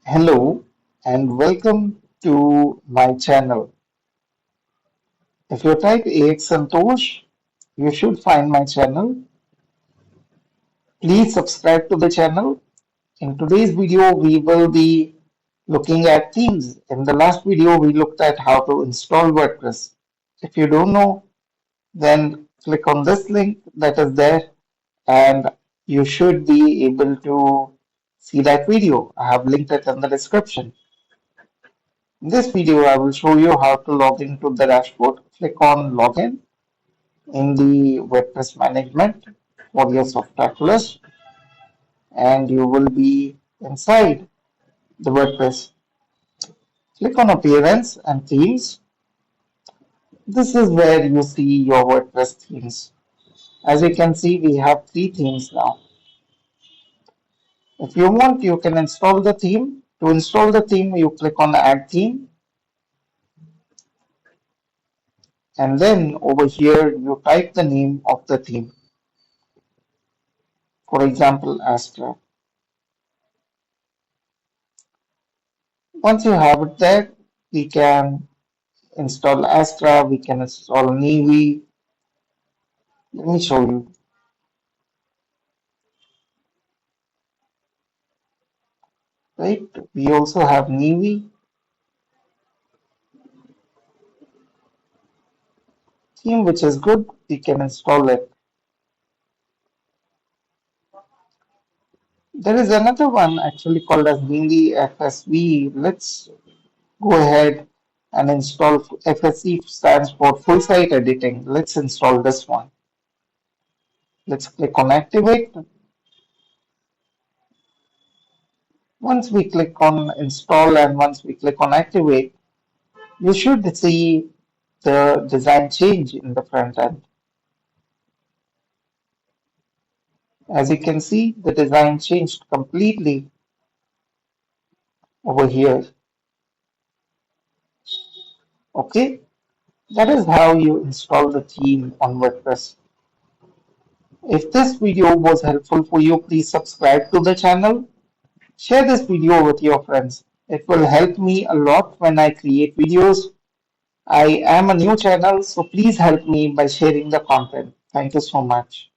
Hello and welcome to my channel. If you type axsantosh, you should find my channel. Please subscribe to the channel. In today's video, we will be looking at themes. In the last video, we looked at how to install WordPress. If you don't know, then click on this link that is there and you should be able to see that video. I have linked it in the description. In this video, I will show you how to log into the dashboard. Click on Login in the WordPress management for your software list, and you will be inside the WordPress. Click on Appearance and Themes. This is where you see your WordPress themes. As you can see, we have three themes now. If you want, you can install the theme. To install the theme, you click on Add Theme, and then over here you type the name of the theme. For example, Astra. Once you have it there, we can install Astra, we can install Navy. Let me show you. Right? We also have Navy theme, which is good. We can install it. There is another one actually called as Navy FSV. Let's go ahead and install. FSV stands for full site editing. Let's install this one. Let's click on activate. Once we click on install and once we click on activate, you should see the design change in the front end. As you can see, the design changed completely over here. Okay, that is how you install the theme on WordPress. If this video was helpful for you, please subscribe to the channel. Share this video with your friends. It will help me a lot when I create videos. I am a new channel, so please help me by sharing the content. Thank you so much.